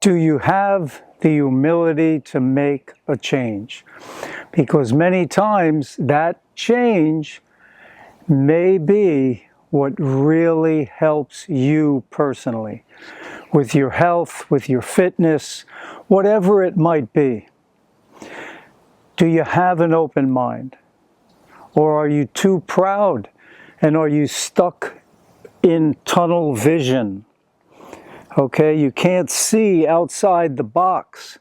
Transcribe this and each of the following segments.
Do you have the humility to make a change? Because many times that change may be what really helps you personally, with your health, with your fitness, whatever it might be. Do you have an open mind? Or are you too proud? And are you stuck in tunnel vision? Okay, you can't see outside the box.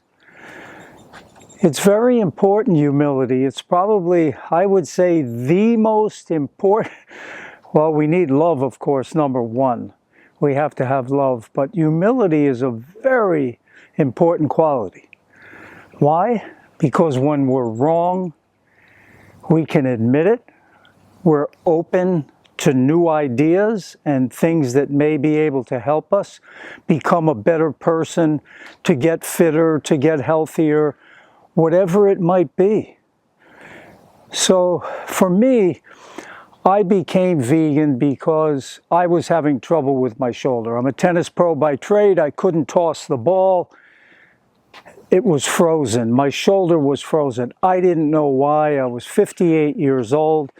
It's very important, humility. It's probably, I would say, the most important. Well, we need love, of course, number one. We have to have love. But humility is a very important quality. Why? Because when we're wrong, we can admit it. We're open to new ideas and things that may be able to help us become a better person, to get fitter, to get healthier, whatever it might be. So for me, I became vegan because I was having trouble with my shoulder. I'm a tennis pro by trade. I couldn't toss the ball. It was frozen. My shoulder was frozen. I didn't know why. I was 58 years old.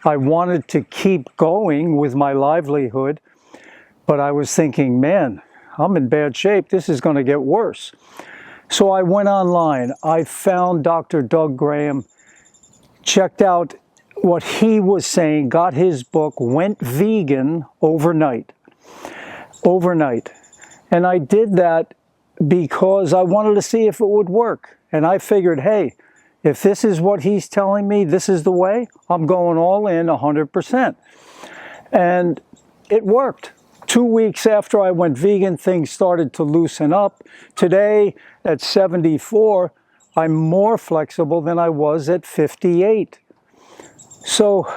I wanted to keep going with my livelihood, but I was thinking, man, I'm in bad shape. This is going to get worse. So I went online. I found Dr. Doug Graham, checked out what he was saying, got his book, went vegan overnight. And I did that because I wanted to see if it would work. And I figured, hey, if this is what he's telling me, this is the way, I'm going all in 100%. And it worked. 2 weeks after I went vegan, things started to loosen up. Today, at 74, I'm more flexible than I was at 58. So,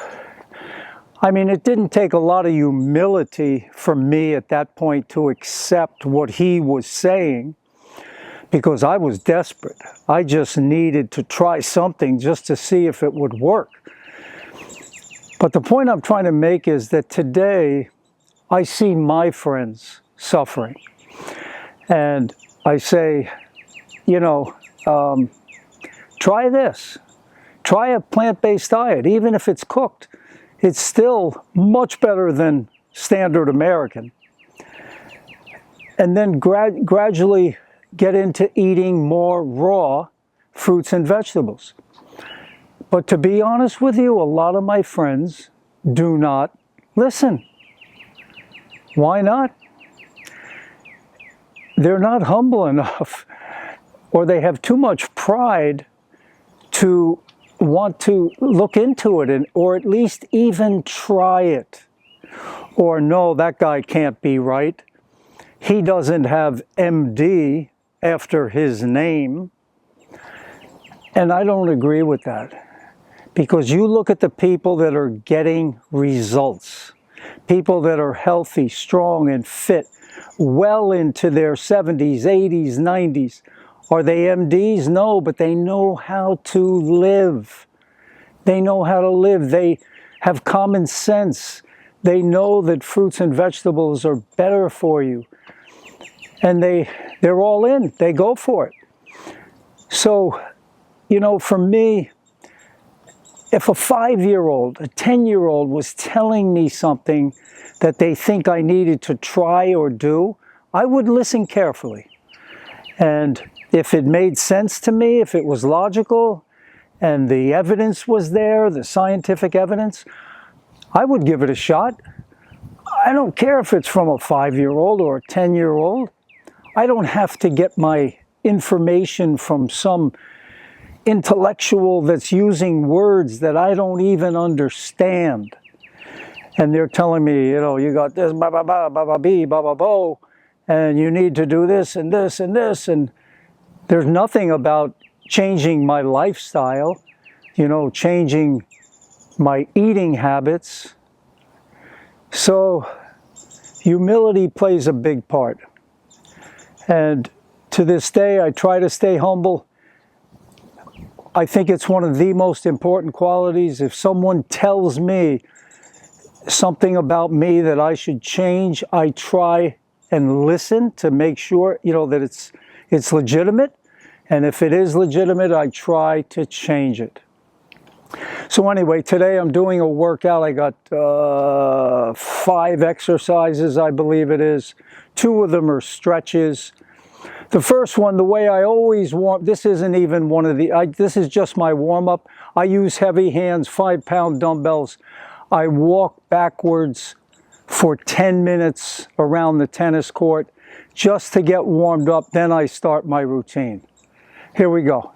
I mean, it didn't take a lot of humility from me at that point to accept what he was saying, because I was desperate. I just needed to try something just to see if it would work. But the point I'm trying to make is that today I see my friends suffering. And I say, you know, try this. Try a plant-based diet, even if it's cooked. It's still much better than standard American. And then gradually get into eating more raw fruits and vegetables. But to be honest with you, a lot of my friends do not listen. Why not? They're not humble enough, or they have too much pride to want to look into it, or at least even try it. Or no, that guy can't be right. He doesn't have MD after his name. And I don't agree with that. Because you look at the people that are getting results, people that are healthy, strong, and fit, well into their 70s, 80s, 90s. Are they MDs? No, but they know how to live. They know how to live. They have common sense. They know that fruits and vegetables are better for you. And they're all in. They go for it. So, you know, for me, if a 5-year-old, a 10-year-old was telling me something that they think I needed to try or do, I would listen carefully. And if it made sense to me, if it was logical, and the evidence was there, the scientific evidence, I would give it a shot. I don't care if it's from a 5-year-old or a 10-year-old. I don't have to get my information from some intellectual that's using words that I don't even understand. And they're telling me, you know, you got this, ba ba ba, ba ba bee, ba ba bo, and you need to do this and this and this. And there's nothing about changing my lifestyle, you know, changing my eating habits. So humility plays a big part. And to this day, I try to stay humble. I think it's one of the most important qualities. If someone tells me something about me that I should change, I try and listen to make sure, that it's legitimate. And if it is legitimate, I try to change it. So anyway, today I'm doing a workout. I got 5 exercises, I believe it is. 2 of them are stretches. The first one, the way I always warm, this isn't even one of this is just my warm-up. I use heavy hands, 5-pound dumbbells. I walk backwards for 10 minutes around the tennis court just to get warmed up. Then I start my routine. Here we go.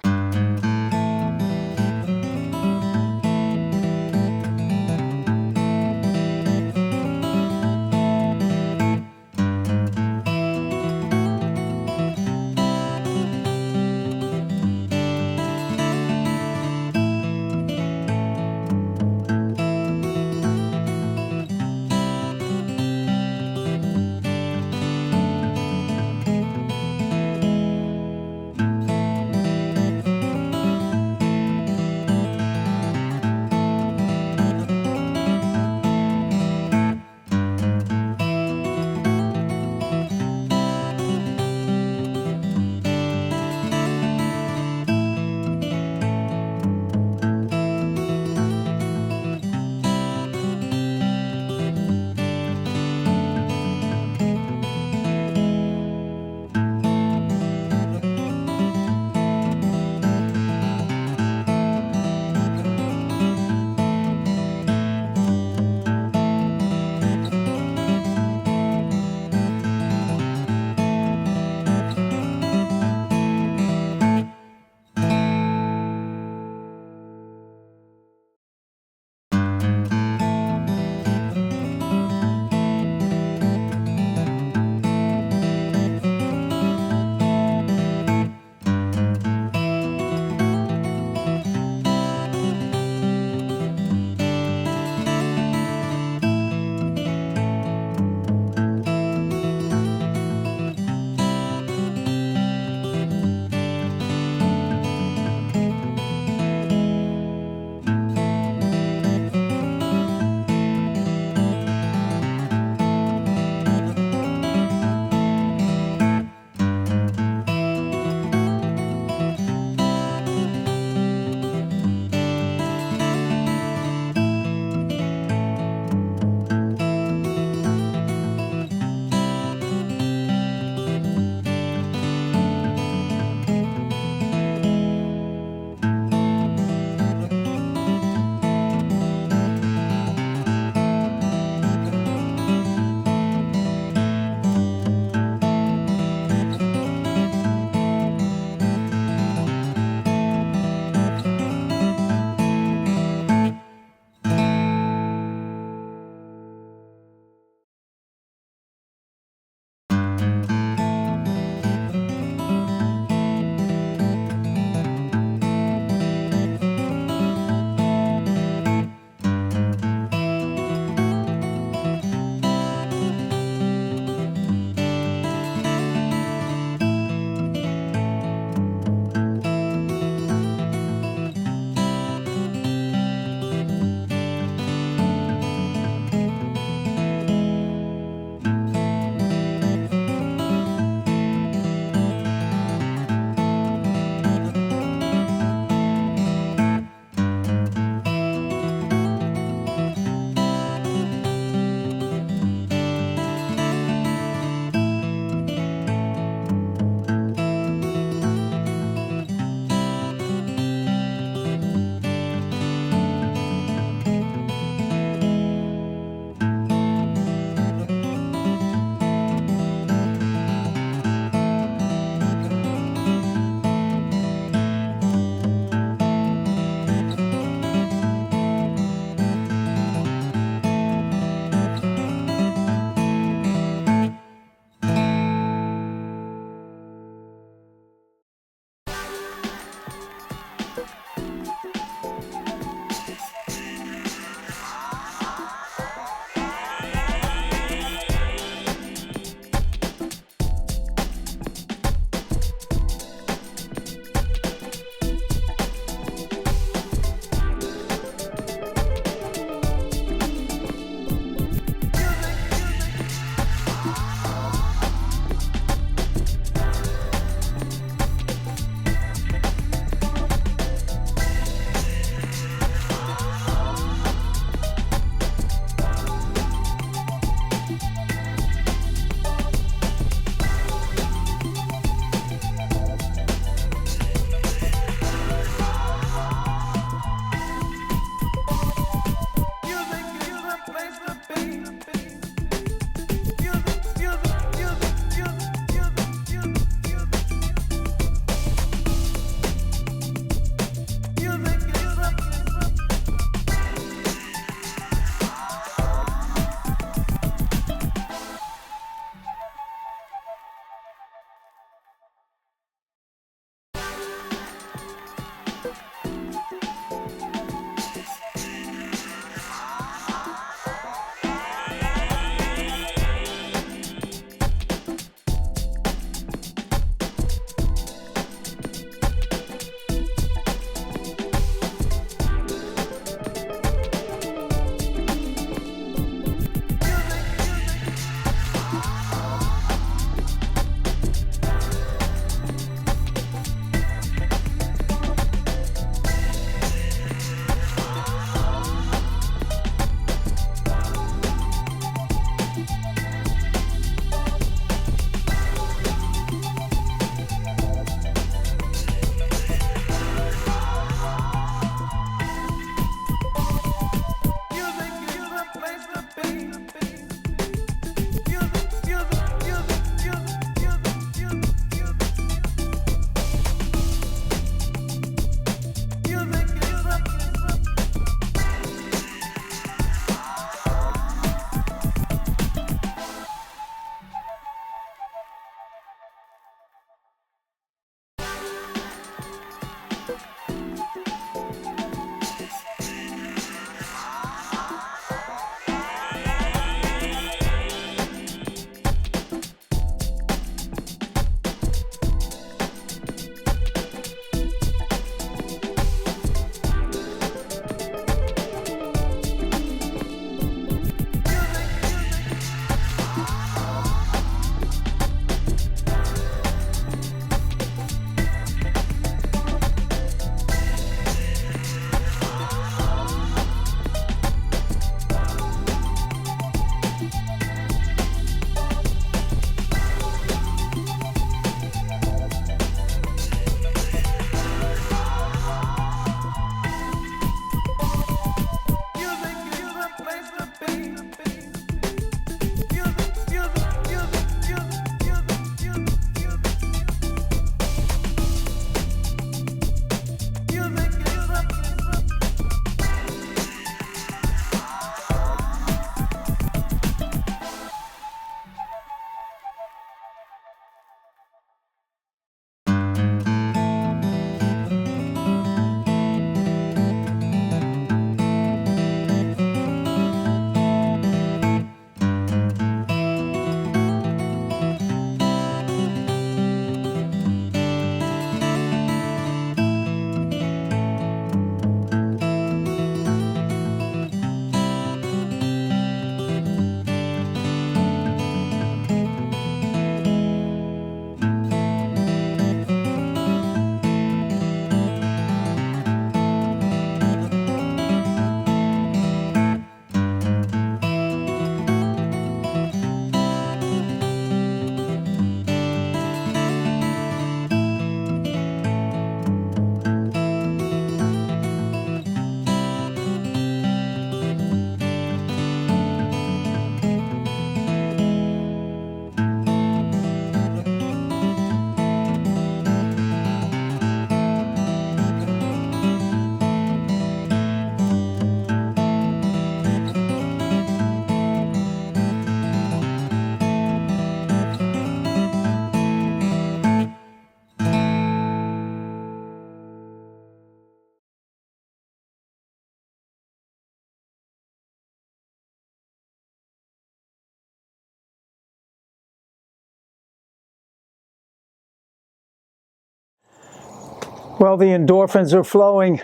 Well, the endorphins are flowing.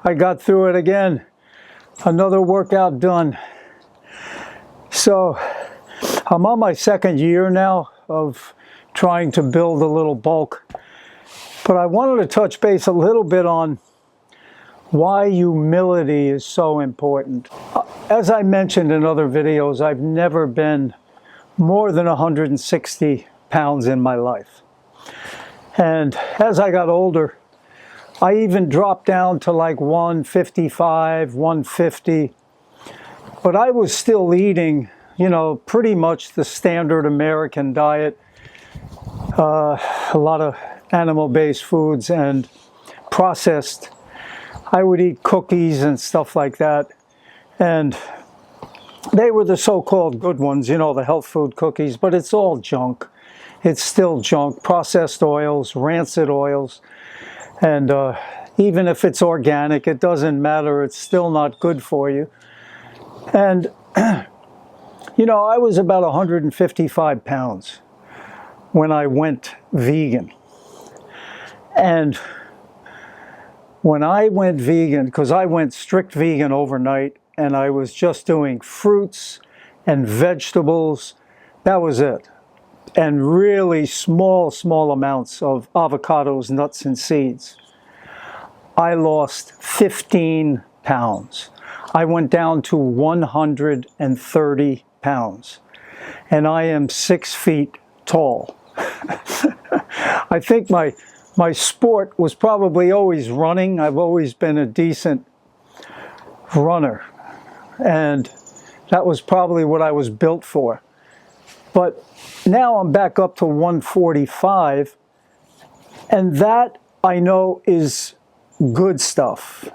I got through it again. Another workout done. So I'm on my second year now of trying to build a little bulk. But I wanted to touch base a little bit on why humility is so important. As I mentioned in other videos, I've never been more than 160 pounds in my life. And as I got older, I even dropped down to like 155, 150. But I was still eating, you know, pretty much the standard American diet. A lot of animal-based foods and processed. I would eat cookies and stuff like that. And they were the so-called good ones, you know, the health food cookies, but it's all junk. It's still junk. Processed oils, rancid oils. And even if it's organic, it doesn't matter. It's still not good for you. And, you know, I was about 155 pounds when I went vegan. And when I went vegan, because I went strict vegan overnight, and I was just doing fruits and vegetables, that was it. And really small amounts of avocados, nuts, and seeds. I lost 15 pounds. I went down to 130 pounds. And I am 6 feet tall. I think my sport was probably always running. I've always been a decent runner. And that was probably what I was built for. But now I'm back up to 145. And that, I know, is good stuff.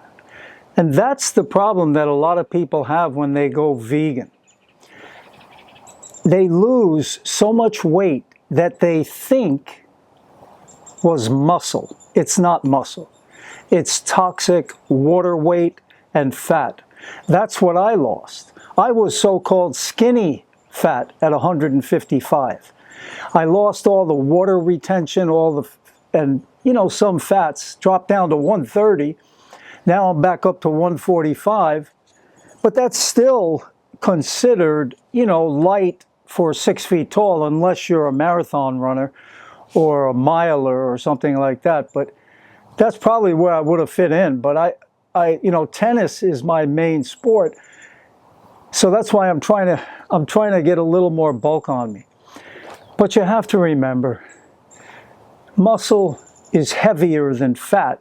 And that's the problem that a lot of people have when they go vegan. They lose so much weight that they think was muscle. It's not muscle. It's toxic water weight and fat. That's what I lost. I was so-called skinny fat at 155. I lost all the water retention, and you know, some fats dropped down to 130. Now I'm back up to 145, but that's still considered, you know, light for 6 feet tall, unless you're a marathon runner or a miler or something like that. But that's probably where I would have fit in. But you know, tennis is my main sport, so that's why I'm trying to get a little more bulk on me. But you have to remember, muscle is heavier than fat.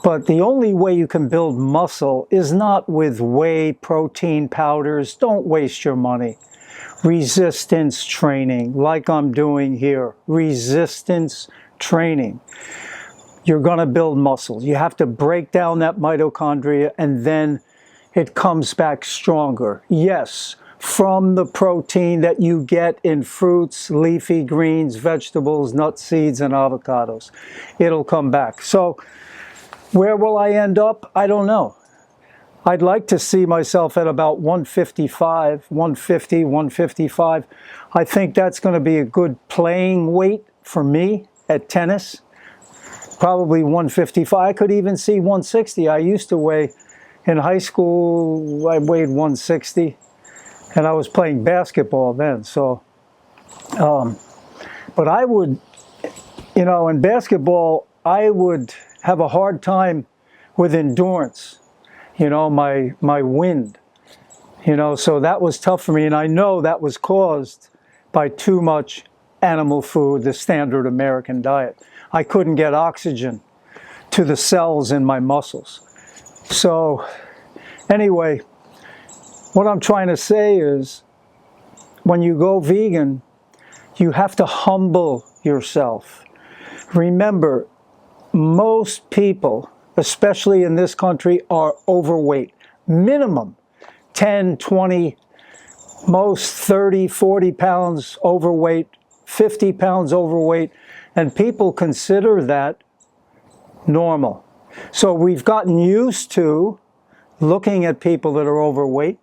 But the only way you can build muscle is not with whey protein powders. Don't waste your money. Resistance training, like I'm doing here. Resistance training. You're going to build muscle. You have to break down that mitochondria, and then it comes back stronger. Yes, from the protein that you get in fruits, leafy greens, vegetables, nuts, seeds, and avocados. It'll come back. So where will I end up? I don't know. I'd like to see myself at about 155, 150, 155. I think that's going to be a good playing weight for me at tennis. Probably 155. I could even see 160. I used to weigh, in high school, I weighed 160. And I was playing basketball then. So, but I would, you know, in basketball, I would have a hard time with endurance, you know, my wind, you know, so that was tough for me. And I know that was caused by too much animal food, the standard American diet. I couldn't get oxygen to the cells in my muscles. So anyway, what I'm trying to say is, when you go vegan, you have to humble yourself. Remember, most people, especially in this country, are overweight. Minimum 10, 20, most 30, 40 pounds overweight, 50 pounds overweight, and people consider that normal. So we've gotten used to looking at people that are overweight,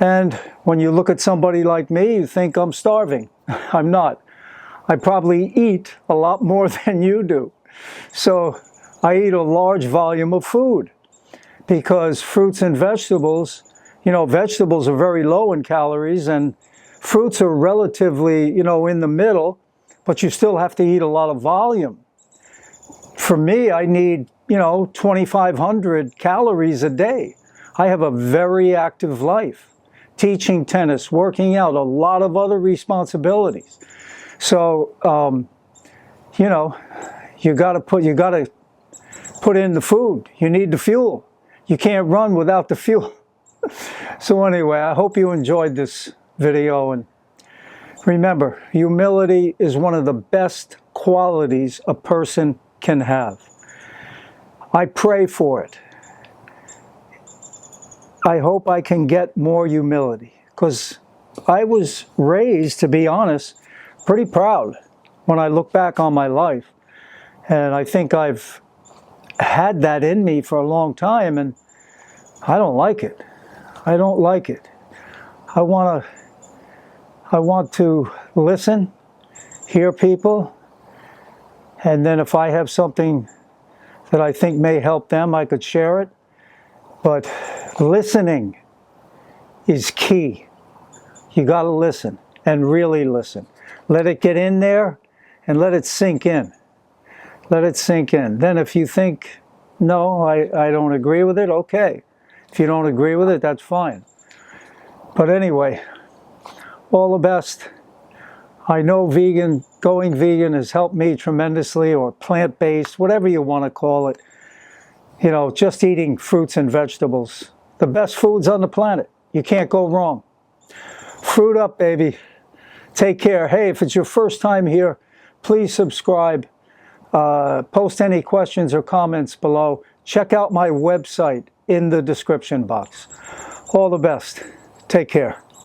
and when you look at somebody like me, you think I'm starving. I'm not. I probably eat a lot more than you do. So I eat a large volume of food because fruits and vegetables, vegetables are very low in calories and fruits are relatively, in the middle, but you still have to eat a lot of volume. For me, I need, 2,500 calories a day. I have a very active life, teaching tennis, working out, a lot of other responsibilities. So, you got to put in the food. You need the fuel. You can't run without the fuel. So anyway, I hope you enjoyed this video, and remember, humility is one of the best qualities a person can have. I pray for it. I hope I can get more humility, because I was raised, to be honest, pretty proud when I look back on my life. And I think I've had that in me for a long time, and I don't like it. I don't like it. I want to listen, hear people, and then if I have something that I think may help them, I could share it. But listening is key. You got to listen, and really listen. Let it get in there and let it sink in. Let it sink in. Then if you think, no, I don't agree with it, okay. If you don't agree with it, that's fine. But anyway, all the best. I know going vegan has helped me tremendously, or plant-based, whatever you want to call it. Just eating fruits and vegetables. The best foods on the planet. You can't go wrong. Fruit up, baby. Take care. Hey, if it's your first time here, please subscribe. Post any questions or comments below. Check out my website in the description box. All the best. Take care.